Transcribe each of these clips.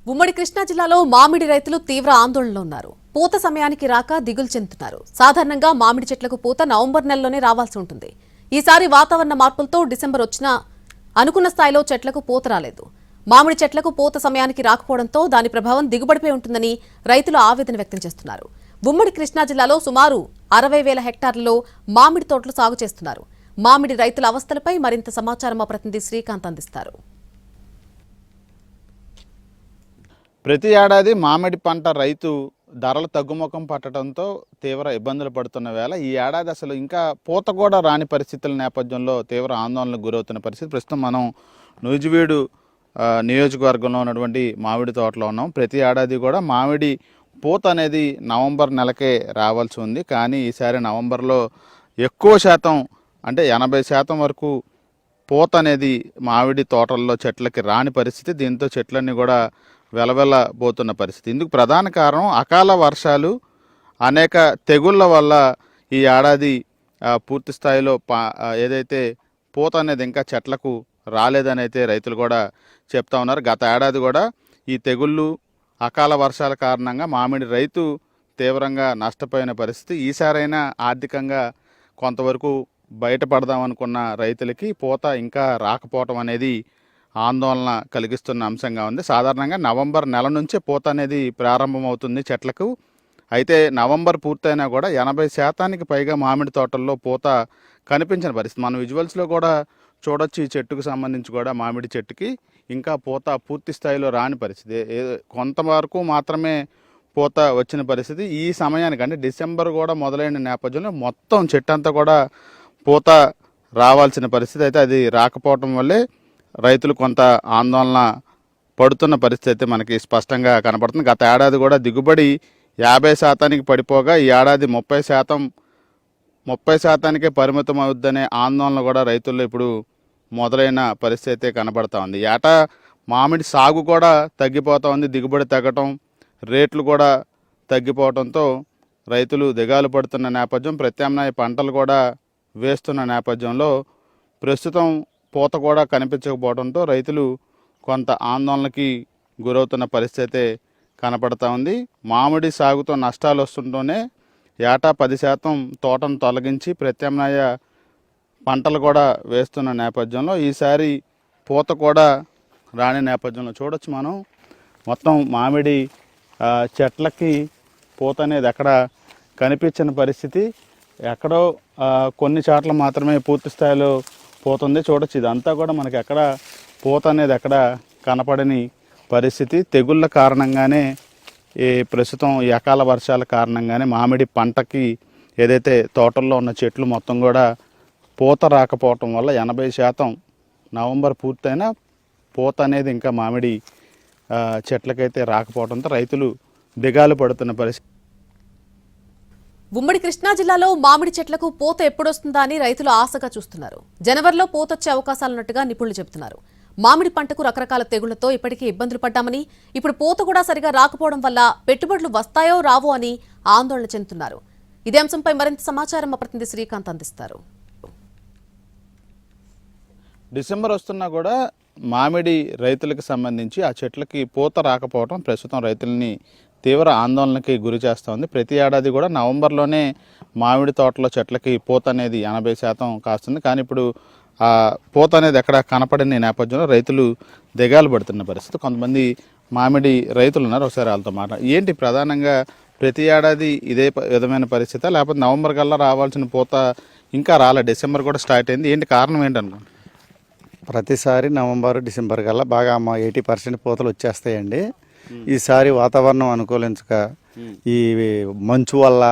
ఉమ్మడి కృష్ణా జిల్లాలో మామిడి రైతులు తీవ్ర ఆందోళనలో ఉన్నారు. పూత సమయానికి రాక దిగులు చెందుతున్నారు. సాధారణంగా మామిడి చెట్లకు పూత నవంబర్ నెలలోనే రావాల్సి ఉంటుంది. ఈసారి వాతావరణ మార్పులతో డిసెంబర్ వచ్చినా అనుకున్న స్థాయిలో చెట్లకు పూత రాలేదు. మామిడి చెట్లకు పూత సమయానికి రాకపోవడంతో దాని ప్రభావం దిగుబడిపై ఉంటుందని రైతులు ఆవేదన వ్యక్తం చేస్తున్నారు. ఉమ్మడి కృష్ణా జిల్లాలో సుమారు 60,000 హెక్టార్లలో మామిడి తోటలు సాగు చేస్తున్నారు. మామిడి రైతుల అవస్థలపై మరింత సమాచారం మా ప్రతినిధి శ్రీకాంత్ అందిస్తారు. ప్రతి ఏడాది మామిడి పంట రైతు ధరలు తగ్గుముఖం పట్టడంతో తీవ్ర ఇబ్బందులు పడుతున్న వేళ ఈ ఏడాది అసలు ఇంకా పూత కూడా రాని పరిస్థితుల నేపథ్యంలో తీవ్ర ఆందోళనకు గురవుతున్న పరిస్థితి. ప్రస్తుతం మనం నూజివీడు నియోజకవర్గంలో ఉన్నటువంటి మామిడి తోటలో ఉన్నాం. ప్రతి ఏడాది కూడా మామిడి పూత అనేది నవంబర్ నెలకే రావాల్సి ఉంది. కానీ ఈసారి నవంబర్లో ఎక్కువ శాతం అంటే 80% వరకు పూత అనేది మామిడి తోటల్లో చెట్లకి రాని పరిస్థితి. దీంతో చెట్లన్నీ కూడా వెలవెలబోతున్న పరిస్థితి. ఇందుకు ప్రధాన కారణం అకాల వర్షాలు, అనేక తెగుళ్ళ వల్ల ఈ ఏడాది పూర్తి స్థాయిలో ఏదైతే పూత అనేది ఇంకా చెట్లకు రాలేదని అయితే రైతులు కూడా చెప్తా ఉన్నారు. గత ఏడాది కూడా ఈ తెగుళ్ళు, అకాల వర్షాల కారణంగా మామిడి రైతు తీవ్రంగా నష్టపోయిన పరిస్థితి. ఈసారైనా ఆర్థికంగా కొంతవరకు బయటపడదామనుకున్న రైతులకి పూత ఇంకా రాకపోవటం అనేది ఆందోళన కలిగిస్తున్న అంశంగా ఉంది. సాధారణంగా నవంబర్ నెల నుంచే పూత అనేది ప్రారంభమవుతుంది చెట్లకు. అయితే నవంబర్ పూర్తయినా కూడా 80% పైగా మామిడి తోటల్లో పూత కనిపించిన పరిస్థితి. మనం విజువల్స్లో కూడా చూడొచ్చు. ఈ చెట్టుకు సంబంధించి కూడా మామిడి చెట్టుకి ఇంకా పూత పూర్తి స్థాయిలో రాని పరిస్థితి. కొంతవరకు మాత్రమే పూత వచ్చిన పరిస్థితి. ఈ సమయానికి అంటే డిసెంబర్ కూడా మొదలైన నేపథ్యంలో మొత్తం చెట్టు అంతా కూడా పూత రావాల్సిన పరిస్థితి. అయితే అది రాకపోవటం వల్లే రైతులు కొంత ఆందోళన పడుతున్న పరిస్థితి అయితే మనకి స్పష్టంగా కనపడుతుంది. గత ఏడాది కూడా దిగుబడి 50% పడిపోగా ఈ ఏడాది 30%కే పరిమితం అవుద్దనే ఆందోళన కూడా రైతుల్లో ఇప్పుడు మొదలైన పరిస్థితి అయితే కనబడతా ఉంది. ఏటా మామిడి సాగు కూడా తగ్గిపోతూ ఉంది. దిగుబడి తగ్గటం, రేట్లు కూడా తగ్గిపోవడంతో రైతులు దిగాలు పడుతున్న నేపథ్యం, ప్రత్యామ్నాయ పంటలు కూడా వేస్తున్న నేపథ్యంలో ప్రస్తుతం పూత కూడా కనిపించకపోవడంతో రైతులు కొంత ఆందోళనకి గురవుతున్న పరిస్థితి కనపడతా ఉంది. మామిడి సాగుతో నష్టాలు వస్తుంటూనే ఏటా 10% తోటను తొలగించి ప్రత్యామ్నాయ పంటలు కూడా వేస్తున్న నేపథ్యంలో ఈసారి పూత కూడా రాని నేపథ్యంలో చూడొచ్చు మనం మొత్తం మామిడి చెట్లకి పూత అనేది ఎక్కడ కనిపించిన పరిస్థితి. ఎక్కడో కొన్ని చోట్ల మాత్రమే పూర్తి స్థాయిలో పోతుంది. చూడొచ్చు ఇదంతా కూడా మనకి ఎక్కడ పూత అనేది ఎక్కడ కనపడని పరిస్థితి. తెగుళ్ళ కారణంగానే ప్రస్తుతం ఈ అకాల వర్షాల కారణంగానే మామిడి పంటకి ఏదైతే తోటల్లో ఉన్న చెట్లు మొత్తం కూడా పూత రాకపోవటం వల్ల 80% నవంబర్ పూర్తయినా పూత అనేది ఇంకా మామిడి చెట్లకైతే రాకపోవడంతో రైతులు దిగాలు పడుతున్న పరిస్థితి. ఉమ్మడి కృష్ణా జిల్లాలో మామిడి చెట్లకు పూత ఎప్పుడొస్తుందా అని రైతులు ఆశగా చూస్తున్నారు. జనవరిలో పూత వచ్చే అవకాశాలున్నట్టుగా నిపుణులు చెబుతున్నారు. మామిడి పంటకు రకరకాల తెగుళ్లతో ఇప్పటికే ఇబ్బందులు పడ్డామని, ఇప్పుడు పూత కూడా సరిగా రాకపోవడం వల్ల పెట్టుబడులు వస్తాయో రావో అని ఆందోళన చెందుతున్నారు. ఇదే అంశంపై మరింత సమాచారం మా ప్రతినిధి శ్రీకాంత్ అందిస్తారు. డిసెంబర్ వస్తున్నా కూడా మామిడి రైతులకు సంబంధించి ఆ చెట్లకి పూత రాకపోవడం ప్రస్తుతం రైతులని తీవ్ర ఆందోళనకి గురి చేస్తూ ఉంది. ప్రతి ఏడాది కూడా నవంబర్లోనే మామిడి తోటలో చెట్లకి పూత అనేది 80% కాస్తుంది. కానీ ఇప్పుడు ఆ పూత అనేది ఎక్కడ కనపడని నేపథ్యంలో రైతులు దిగాలు పడుతున్న పరిస్థితి. కొంతమంది మామిడి రైతులు ఉన్నారు, ఒకసారి వాళ్ళతో ఏంటి ప్రధానంగా ప్రతి ఏడాది ఇదే విధమైన పరిస్థితి, లేకపోతే నవంబర్ కల్లా రావాల్సిన పూత ఇంకా రాలే, డిసెంబర్ కూడా స్టార్ట్ అయింది, ఏంటి కారణం ఏంటనుకోండి? ప్రతిసారి నవంబర్ డిసెంబర్ కల్లా బాగా 80% పూతలు వచ్చేస్తాయండి. ఈసారి వాతావరణం అనుకూలించక ఈ మంచు వల్ల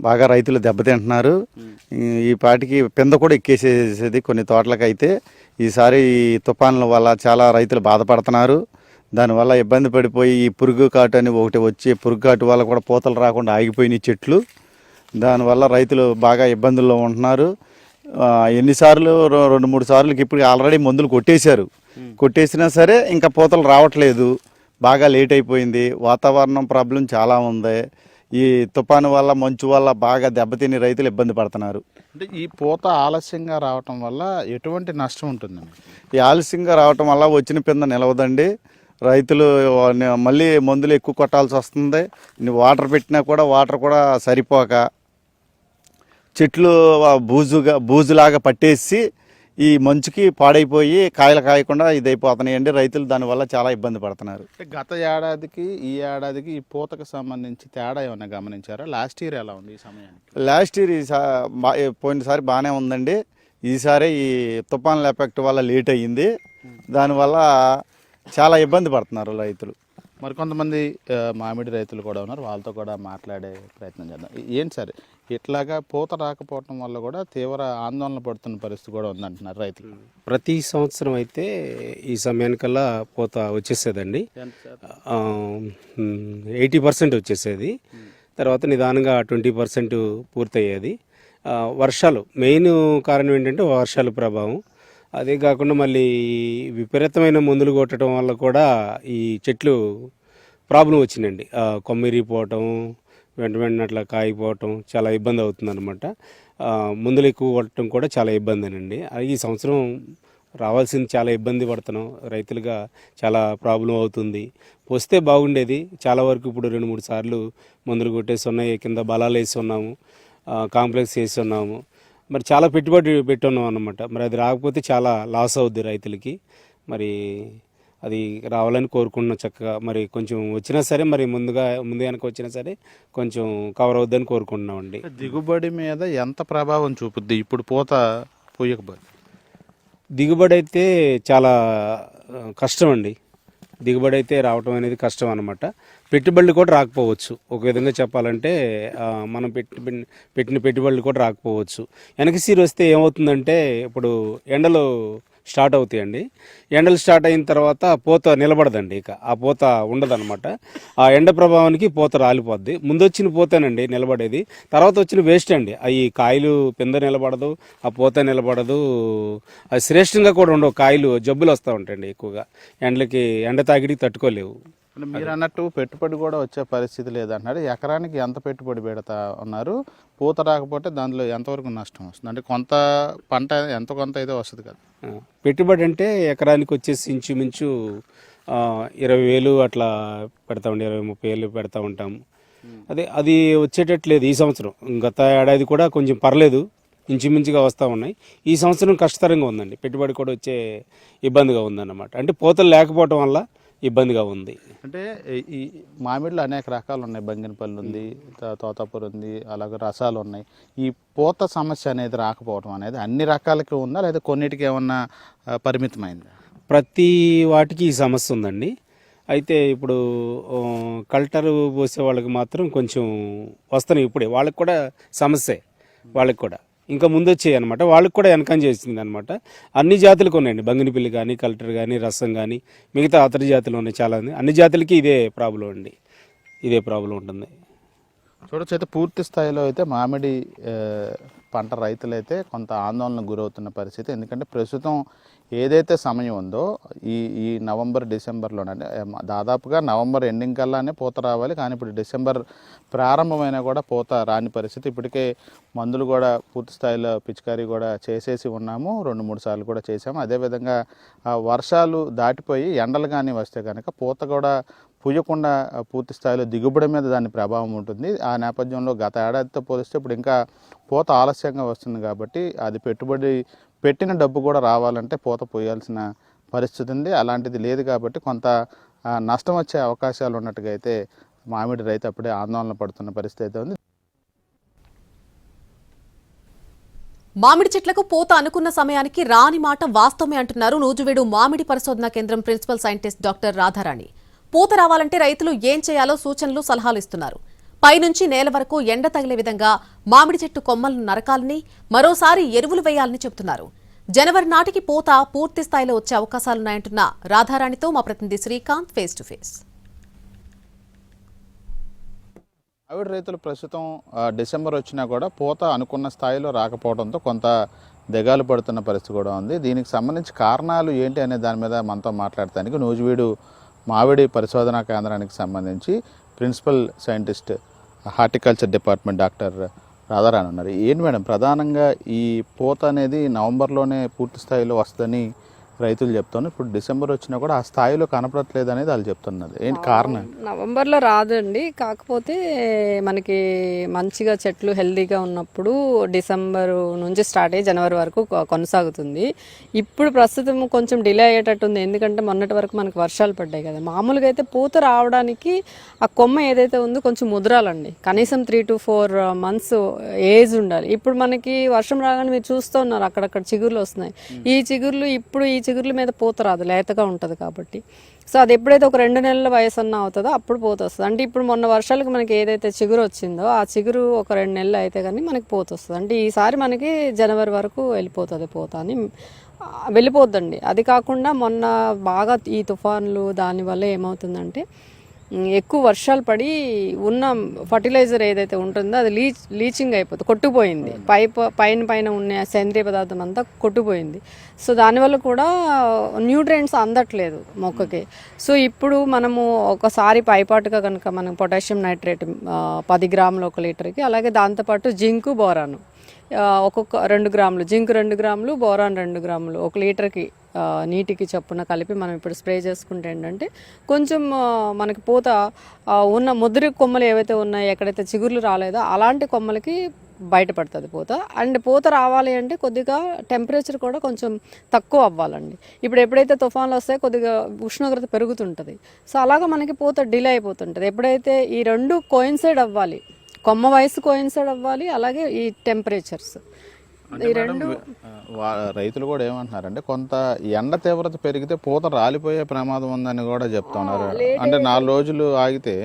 బాగా రైతులు దెబ్బతింటున్నారు. ఈ పాటికి పింద కూడా ఎక్కేసేది కొన్ని తోటలకైతే. ఈసారి ఈ తుఫాన్ల వల్ల చాలా రైతులు బాధపడుతున్నారు. దానివల్ల ఇబ్బంది పడిపోయి ఈ పురుగు కాటు అని ఒకటి వచ్చి పురుగు కాటు వల్ల కూడా పూతలు రాకుండా ఆగిపోయినాయి చెట్లు. దానివల్ల రైతులు బాగా ఇబ్బందుల్లో ఉంటున్నారు. ఎన్నిసార్లు 2-3 సార్లకి ఇప్పుడు ఆల్రెడీ మందులు కొట్టేసినా సరే ఇంకా పూతలు రావట్లేదు. బాగా లేట్ అయిపోయింది. వాతావరణం ప్రాబ్లం చాలా ఉంది. ఈ తుఫాను వల్ల మంచు వల్ల బాగా దెబ్బతిని రైతులు ఇబ్బంది పడుతున్నారు. అంటే ఈ పూత ఆలస్యంగా రావటం వల్ల ఎటువంటి నష్టం ఉంటుందండి? ఈ ఆలస్యంగా రావటం వల్ల వచ్చిన పింద నిలవదండి. రైతులు మళ్ళీ మందులు ఎక్కువ కొట్టాల్సి వస్తుంది. వాటర్ పెట్టినా కూడా వాటర్ కూడా సరిపోక చెట్లు బూజులాగా పట్టేసి ఈ మంచుకి పాడైపోయి కాయలు కాయకుండా ఇదైపోతున్నాయండి. రైతులు దానివల్ల చాలా ఇబ్బంది పడుతున్నారు. గత ఏడాదికి ఈ ఏడాదికి ఈ పూతకు సంబంధించి తేడా ఏమైనా గమనించారా? లాస్ట్ ఇయర్ ఎలా ఉంది ఈ సమయానికి? లాస్ట్ ఇయర్ పోయినసారి బాగానే ఉందండి. ఈసారి ఈ తుఫాన్ల ఎఫెక్ట్ వల్ల లేట్ అయ్యింది. దానివల్ల చాలా ఇబ్బంది పడుతున్నారు రైతులు. మరికొంతమంది మామిడి రైతులు కూడా ఉన్నారు, వాళ్ళతో కూడా మాట్లాడే ప్రయత్నం చేద్దాం. ఏంటి సార్, ఇట్లాగా పూత రాకపోవటం వల్ల కూడా తీవ్ర ఆందోళన పడుతున్న పరిస్థితి కూడా ఉందంటున్నారు రైతులు. ప్రతి సంవత్సరం అయితే ఈ సమయానికల్లా పూత వచ్చేసేదండి. 80% వచ్చేసేది. తర్వాత నిదానంగా 20% పూర్తయ్యేది. వర్షాలు మెయిన్ కారణం ఏంటంటే వర్షాల ప్రభావం. అదే కాకుండా మళ్ళీ విపరీతమైన మందులు కొట్టడం వల్ల కూడా ఈ చెట్లు ప్రాబ్లం వచ్చిందండి. కొమ్మిరిపోవటం, వెంట వెంటనే అట్లా కాయిపోవటం చాలా ఇబ్బంది అవుతుందన్నమాట. మందులు ఎక్కువ కొట్టడం కూడా చాలా ఇబ్బందేనండి. ఈ సంవత్సరం రావాల్సింది చాలా ఇబ్బంది పడుతున్నాం రైతులుగా, చాలా ప్రాబ్లం అవుతుంది. వస్తే బాగుండేది. చాలా వరకు ఇప్పుడు 2-3 సార్లు మందులు కొట్టేసి ఉన్నాయి, కింద బలాలు వేసి ఉన్నాము, కాంప్లెక్స్ వేసి ఉన్నాము. మరి చాలా పెట్టుబడి పెట్టున్నాం అన్నమాట. మరి అది రాకపోతే చాలా లాస్ అవుద్ది రైతులకి. మరి అది రావాలని కోరుకుంటున్నాం చక్కగా. మరి కొంచెం వచ్చినా సరే, మరి ముందు వెనక వచ్చినా సరే కొంచెం కవర్ అవుద్దని కోరుకుంటున్నామండి. దిగుబడి మీద ఎంత ప్రభావం చూపుద్ది ఇప్పుడు పూత పూయకపోతే? దిగుబడి అయితే చాలా కష్టం అండి. దిగుబడి అయితే రావటం అనేది కష్టం అన్నమాట. పెట్టుబడులు కూడా రాకపోవచ్చు. ఒక విధంగా చెప్పాలంటే మనం పెట్టిన పెట్టుబడులు కూడా రాకపోవచ్చు. వెనక సీరు వస్తే ఏమవుతుందంటే, ఇప్పుడు ఎండలు స్టార్ట్ అవుతాయండి. ఎండలు స్టార్ట్ అయిన తర్వాత పూత నిలబడదండి. ఇక ఆ పూత ఉండదన్నమాట. ఆ ఎండ ప్రభావానికి పూత రాలిపోద్ది. ముందు వచ్చిన పూతేనండి నిలబడేది, తర్వాత వచ్చిన వేస్ట్ అండి. అవి కాయలు పింద నిలబడదు, ఆ పూత నిలబడదు. అది శ్రేష్టంగా కూడా ఉండవు. కాయలు జబ్బులు వస్తూ ఉంటాయండి ఎక్కువగా. ఎండ తాకిడికి తట్టుకోలేవు. మీరు అన్నట్టు పెట్టుబడి కూడా వచ్చే పరిస్థితి లేదంటున్నారు. ఎకరానికి ఎంత పెట్టుబడి పెడతా ఉన్నారు? పూత రాకపోతే దానిలో ఎంతవరకు నష్టం వస్తుంది? అంటే కొంత పంట కొంత అయితే వస్తుంది కదా. పెట్టుబడి అంటే ఎకరానికి వచ్చేసి ఇంచుమించు 20,000 అట్లా పెడతామండి. 20-30,000 పెడతా ఉంటాము. అది వచ్చేటట్లేదు ఈ సంవత్సరం. గత ఏడాది కూడా కొంచెం పర్లేదు, ఇంచుమించుగా వస్తూ ఉన్నాయి. ఈ సంవత్సరం కష్టతరంగా ఉందండి. పెట్టుబడి కూడా వచ్చే ఇబ్బందిగా ఉందన్నమాట. అంటే పూతలు లేకపోవటం వల్ల ఇబ్బందిగా ఉంది. అంటే ఈ మామిడిలో అనేక రకాలు ఉన్నాయి. బంగినపల్లి ఉంది, తోతాపూర్ ఉంది, అలాగే రసాలు ఉన్నాయి. ఈ పూత సమస్య అనేది రాకపోవడం అనేది అన్ని రకాలకి ఉందా, లేదా కొన్నిటికి ఏమన్నా పరిమితమైందా? ప్రతి వాటికి ఈ సమస్య ఉందండి. అయితే ఇప్పుడు కల్టర్ పోసే వాళ్ళకి మాత్రం కొంచెం వస్తున్నాయి. ఇప్పుడే వాళ్ళకి కూడా సమస్యే. వాళ్ళకి కూడా ఇంకా ముందు వచ్చాయి అనమాట. వాళ్ళకి కూడా వెనకం చేసింది అనమాట. అన్ని జాతులకు ఉన్నాయండి. బంగినపల్లి కానీ, కల్టర్ కానీ, రసం కానీ, మిగతా అతడి జాతులు ఉన్నాయి చాలా. అన్ని జాతులకి ఇదే ప్రాబ్లం అండి. ఇదే ప్రాబ్లం ఉంటుంది. చూడొచ్చు. అయితే పూర్తి స్థాయిలో అయితే మామిడి పంట రైతులైతే కొంత ఆందోళనకు గురవుతున్న పరిస్థితి. ఎందుకంటే ప్రస్తుతం ఏదైతే సమయం ఉందో ఈ నవంబర్ డిసెంబర్లోనే, దాదాపుగా నవంబర్ ఎండింగ్ కల్లానే పూత రావాలి. కానీ ఇప్పుడు డిసెంబర్ ప్రారంభమైనా కూడా పూత రాని పరిస్థితి. ఇప్పటికే మందులు కూడా పూర్తి స్థాయిలో పిచికారీ కూడా చేసేసి ఉన్నాము. 2-3 సార్లు కూడా చేసాము. అదేవిధంగా వర్షాలు దాటిపోయి ఎండలు కానీ వస్తే కనుక పూత కూడా పూయకుండా పూర్తి స్థాయిలో దిగుబడి మీద దాని ప్రభావం ఉంటుంది. ఆ నేపథ్యంలో గత ఏడాదితో పోలిస్తే ఇప్పుడు ఇంకా పూత ఆలస్యంగా వస్తుంది. కాబట్టి అది పెట్టుబడి పెట్టిన డబ్బు కూడా రావాలంటే పూత పోయాల్సిన పరిస్థితి ఉంది. అలాంటిది లేదు కాబట్టి కొంత నష్టం వచ్చే అవకాశాలు ఉన్నట్టుగా అయితే మామిడి రైతు అప్పుడే ఆందోళన పడుతున్న పరిస్థితి అయితే ఉంది. మామిడి చెట్లకు పూత అనుకున్న సమయానికి రాని మాట వాస్తవమే అంటున్నారు నూజివీడు మామిడి పరిశోధనా కేంద్రం ప్రిన్సిపల్ సైంటిస్ట్ డాక్టర్ రాధారాణి. పూత రావాలంటే రైతులు ఏం చేయాలో సూచనలు, సలహాలు ఇస్తున్నారు. పైనుంచి నేల వరకు ఎండ తగిలే విధంగా మామిడి చెట్టు కొమ్మలను నరకాలని, మరోసారి ఎరువులు వేయాలని చెబుతున్నారు. జనవరి నాటికి పూత పూర్తి స్థాయిలో వచ్చే అవకాశాలున్నాయంటున్న రాధారాణితో మా ప్రతినిధి శ్రీకాంత్ ఫేస్ టు ఫేస్. మామిడి రైతులు ప్రస్తుతం డిసెంబర్ వచ్చినా కూడా పూత అనుకున్న స్థాయిలో రాకపోవడంతో కొంత దిగాలు పడుతున్న పరిస్థితి కూడా ఉంది. దీనికి సంబంధించి కారణాలు ఏంటి అనే దాని మీద మనతో మాట్లాడటానికి నూజివీడు మామిడి పరిశోధనా కేంద్రానికి సంబంధించి principal scientist horticulture department doctor Radharani ఉన్నారు. ఏంటి మేడం, ప్రధానంగా ఈ పూత అనేది నవంబర్లోనే పూర్తి స్థాయిలో వస్తుందని రైతులు చెప్తున్నారు. ఇప్పుడు డిసెంబర్ వచ్చినా కూడా ఆ స్థాయిలో కనపడట్లేదు అనేది వాళ్ళు చెప్తున్నారు. ఏంటి కారణం? నవంబర్లో రాదండి, కాకపోతే మనకి మంచిగా చెట్లు హెల్తీగా ఉన్నప్పుడు డిసెంబర్ నుంచి స్టార్ట్ అయ్యి జనవరి వరకు కొనసాగుతుంది. ఇప్పుడు ప్రస్తుతం కొంచెం డిలే అయ్యేటట్టుంది, ఎందుకంటే మొన్నటి వరకు మనకి వర్షాలు పడ్డాయి కదా. మామూలుగా అయితే పూత రావడానికి ఆ కొమ్మ ఏదైతే ఉందో కొంచెం ముదరాలండి, కనీసం 3 to 4 months ఏజ్ ఉండాలి. ఇప్పుడు మనకి వర్షం రాగానే మీరు చూస్తూ ఉన్నారు అక్కడక్కడ చిగుర్లు వస్తున్నాయి. ఈ చిగుర్లు ఇప్పుడు ఈ చిగుర్ల మీద పూత రాదు, లేతగా ఉంటుంది కాబట్టి. సో అది ఎప్పుడైతే ఒక 2 నెలల వయసు అన్న అవుతుందో అప్పుడు పూత వస్తుంది. అంటే ఇప్పుడు మొన్న వర్షాలకు మనకి ఏదైతే చిగురు వచ్చిందో ఆ చిగురు ఒక 2 నెలలు అయితే కానీ మనకి పూత వస్తుంది. అంటే ఈసారి మనకి జనవరి వరకు వెళ్ళిపోతుంది పూత అని వెళ్ళిపోద్దండి. అది కాకుండా మొన్న బాగా ఈ తుఫాన్లు దానివల్ల ఏమవుతుందంటే ఎక్కువ వర్షాలు పడి ఉన్న ఫర్టిలైజర్ ఏదైతే ఉంటుందో అది లీచింగ్ అయిపోతుంది, కొట్టుకుపోయింది. పైన ఉన్న సేంద్రియ పదార్థం అంతా కొట్టుకుపోయింది. సో దానివల్ల కూడా న్యూట్రియంట్స్ అందట్లేదు మొక్కకి. సో ఇప్పుడు మనము ఒకసారి పైపాటుగా కనుక మనం పొటాషియం నైట్రేట్ 10 గ్రాములు 1 లీటర్కి, అలాగే దాంతోపాటు జింకు బోరాను ఒక్కొక్క 2 గ్రాములు, జింక్ 2 గ్రాములు, బోరాన్ 2 గ్రాములు 1 లీటర్కి నీటికి చొప్పున కలిపి మనం ఇప్పుడు స్ప్రే చేసుకుంటే ఏంటంటే కొంచెం మనకి పూత ఉన్న ముదిరి కొమ్మలు ఏవైతే ఉన్నాయో, ఎక్కడైతే చిగుర్లు రాలేదో అలాంటి కొమ్మలకి బయటపడుతుంది పూత. అండ్ పూత రావాలి అంటే కొద్దిగా టెంపరేచర్ కూడా కొంచెం తక్కువ అవ్వాలండి. ఇప్పుడు ఎప్పుడైతే తుఫాన్లు వస్తాయో కొద్దిగా ఉష్ణోగ్రత పెరుగుతుంటుంది. సో అలాగా మనకి పూత డిలే అయిపోతుంటుంది. ఎప్పుడైతే ఈ 2 కోయిన్సైడ్ అవ్వాలి, కొమ్మ వయసు కోయిన్సైడ్ అవ్వాలి, అలాగే ఈ టెంపరేచర్స్ ఈ 2. రైతులు కూడా ఏమంటున్నారంటే కొంత ఎండ తీవ్రత పెరిగితే పూత రాలిపోయే ప్రమాదం ఉందని కూడా చెప్తున్నారు. అంటే 4 రోజులు ఆగితే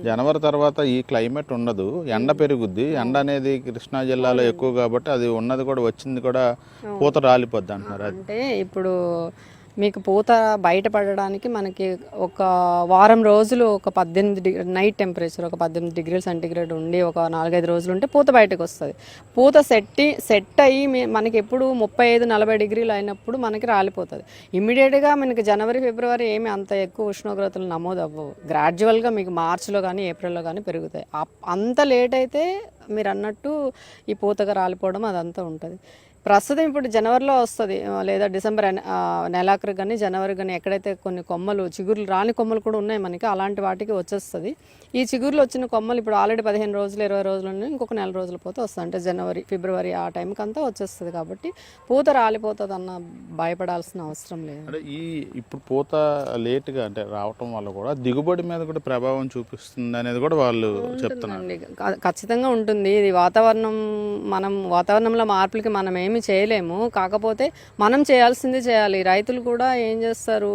జనవరి తర్వాత ఈ క్లైమేట్ ఉండదు, ఎండ పెరుగుద్ది. ఎండ అనేది కృష్ణా జిల్లాలో ఎక్కువ కాబట్టి అది ఉన్నది కూడా వచ్చింది కూడా పూత రాలిపోద్ది అంటున్నారు. అంటే ఇప్పుడు మీకు పూత బయటపడడానికి మనకి ఒక వారం రోజులు ఒక 18 నైట్ టెంపరేచర్ ఒక 18 డిగ్రీల సెంటీగ్రేడ్ ఉండి ఒక 4-5 రోజులు ఉంటే పూత బయటకు వస్తుంది. పూత సెట్ అయ్యి మనకి ఎప్పుడు 35-40 డిగ్రీలు అయినప్పుడు మనకి రాలిపోతుంది. ఇమ్మీడియట్గా మనకి జనవరి ఫిబ్రవరి ఏమి అంత ఎక్కువ ఉష్ణోగ్రతలు నమోదు అవ్వవు. గ్రాడ్యువల్గా మీకు మార్చిలో కానీ ఏప్రిల్లో కానీ పెరుగుతాయి. అంత లేట్ అయితే మీరు అన్నట్టు ఈ పూతగా రాలిపోవడం అదంతా ఉంటుంది. ప్రస్తుతం ఇప్పుడు జనవరిలో వస్తుంది, లేదా డిసెంబర్ నెలాఖరు కానీ జనవరి కానీ ఎక్కడైతే కొన్ని కొమ్మలు చిగుర్లు రాని కొమ్మలు కూడా ఉన్నాయి మనకి, అలాంటి వాటికి వచ్చేస్తుంది. ఈ చిగుర్లు వచ్చిన కొమ్మలు ఇప్పుడు ఆల్రెడీ 15 రోజులు 20 రోజులు ఉన్నాయి, ఇంకొక 4 రోజుల పోతే వస్తుంది. అంటే జనవరి ఫిబ్రవరి ఆ టైంకి అంతా వచ్చేస్తుంది. కాబట్టి పూత రాలిపోతుంది అన్న భయపడాల్సిన అవసరం లేదు. అంటే ఇప్పుడు పూత లేట్గా అంటే రావటం వల్ల కూడా దిగుబడి మీద కూడా ప్రభావం చూపిస్తుంది అనేది కూడా వాళ్ళు చెప్తున్నారు. ఖచ్చితంగా ఉంటుంది. ఇది వాతావరణంలో మార్పులకి మనం ఏమి చేయలేము. కాకపోతే మనం చేయాల్సింది చేయాలి. రైతులు కూడా ఏం చేస్తారు,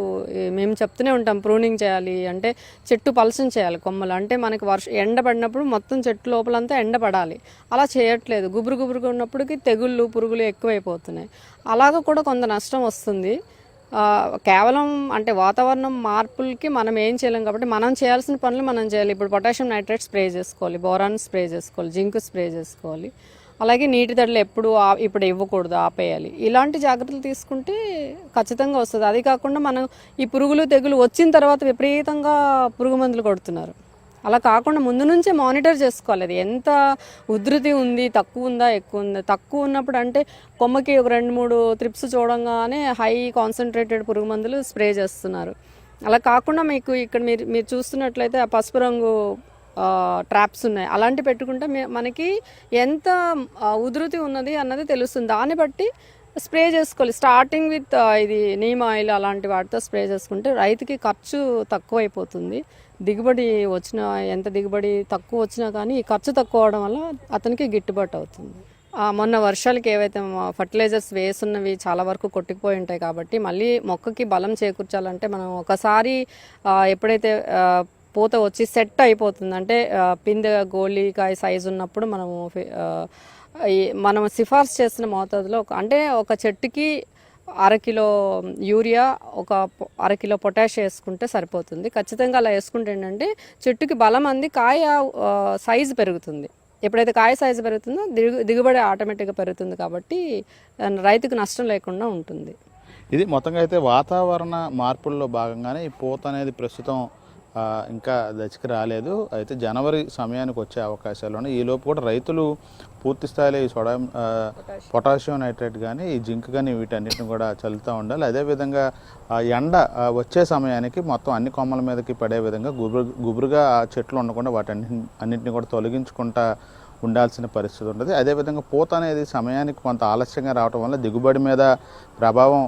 మేము చెప్తూనే ఉంటాం ప్రూనింగ్ చేయాలి అంటే చెట్టు పలసం చేయాలి కొమ్మలు. అంటే మనకి ఎండ పడినప్పుడు మొత్తం చెట్టు లోపలంతా ఎండ పడాలి. అలా చేయట్లేదు. గుబురుగా ఉన్నప్పటికీ తెగుళ్ళు పురుగులు ఎక్కువైపోతున్నాయి. అలాగ కూడా కొంత నష్టం వస్తుంది. కేవలం అంటే వాతావరణం మార్పులకి మనం ఏం చేయలేం కాబట్టి మనం చేయాల్సిన పనులు మనం చేయాలి. ఇప్పుడు పొటాషియం నైట్రేట్ స్ప్రే చేసుకోవాలి, బోరాన్ స్ప్రే చేసుకోవాలి, జింక్ స్ప్రే చేసుకోవాలి. అలాగే నీటి తడులు ఇప్పుడు ఇవ్వకూడదు, ఆపేయాలి. ఇలాంటి జాగ్రత్తలు తీసుకుంటే ఖచ్చితంగా వస్తుంది. అది కాకుండా మనం ఈ పురుగులు తెగులు వచ్చిన తర్వాత విపరీతంగా పురుగు మందులు కొడుతున్నారు. అలా కాకుండా ముందు నుంచే మానిటర్ చేసుకోవాలి. అది ఎంత ఉధృతి ఉంది, తక్కువ ఉందా ఎక్కువ ఉందా. తక్కువ ఉన్నప్పుడు అంటే కొమ్మకి ఒక 2-3 త్రిప్స్ చూడంగానే హై కాన్సన్ట్రేటెడ్ పురుగు మందులు స్ప్రే చేస్తున్నారు. అలా కాకుండా మీకు ఇక్కడ మీరు చూస్తున్నట్లయితే ఆ పసుపు రంగు ట్రాప్స్ ఉన్నాయి, అలాంటి పెట్టుకుంటే మనకి ఎంత ఉధృతి ఉన్నది అన్నది తెలుస్తుంది. దాన్ని బట్టి స్ప్రే చేసుకోవాలి. స్టార్టింగ్ విత్ ఇది నీమ్ ఆయిల్ అలాంటి వాటితో స్ప్రే చేసుకుంటే రైతుకి ఖర్చు తక్కువ అయిపోతుంది. దిగుబడి ఎంత దిగుబడి తక్కువ వచ్చినా కానీ ఈ ఖర్చు తక్కువ అవడం వల్ల అతనికి గిట్టుబాటు అవుతుంది. మొన్న వర్షాలకి ఏవైతే ఫర్టిలైజర్స్ వేసున్నవి చాలా వరకు కొట్టుకుపోయి ఉంటాయి కాబట్టి మళ్ళీ మొక్కకి బలం చేకూర్చాలంటే మనం ఒకసారి ఎప్పుడైతే పూత వచ్చి సెట్ అయిపోతుంది అంటే పిందె గోళీకాయ సైజు ఉన్నప్పుడు మనం సిఫార్సు చేసిన మోతాదులో అంటే ఒక చెట్టుకి 1/2 కిలో యూరియా, ఒక 1/2 కిలో పొటాష్ వేసుకుంటే సరిపోతుంది. ఖచ్చితంగా అలా వేసుకుంటే ఏంటంటే చెట్టుకి బలం అంది, కాయ సైజు పెరుగుతుంది. ఎప్పుడైతే కాయ సైజు పెరుగుతుందో దిగుబడి ఆటోమేటిక్గా పెరుగుతుంది. కాబట్టి రైతుకు నష్టం లేకుండా ఉంటుంది. ఇది మొత్తంగా అయితే వాతావరణ మార్పుల్లో భాగంగానే ఈ పూత అనేది ప్రస్తుతం ఇంకా దశకి రాలేదు. అయితే జనవరి సమయానికి వచ్చే అవకాశాలు ఉన్నాయి. ఈ లోపు కూడా రైతులు పూర్తి స్థాయిలో ఈ పొటాషియం నైట్రేట్ కానీ ఈ జింక్ కానీ వీటన్నిటిని కూడా చల్లుతూ ఉండాలి. అదేవిధంగా ఎండ వచ్చే సమయానికి మొత్తం అన్ని కొమ్మల మీదకి పడే విధంగా గుబురుగా ఆ చెట్లు ఉండకుండా అన్నింటినీ కూడా తొలగించుకుంటా ఉండాల్సిన పరిస్థితి ఉంటుంది. అదేవిధంగా పూత అనేది సమయానికి కొంత ఆలస్యంగా రావడం వల్ల దిగుబడి మీద ప్రభావం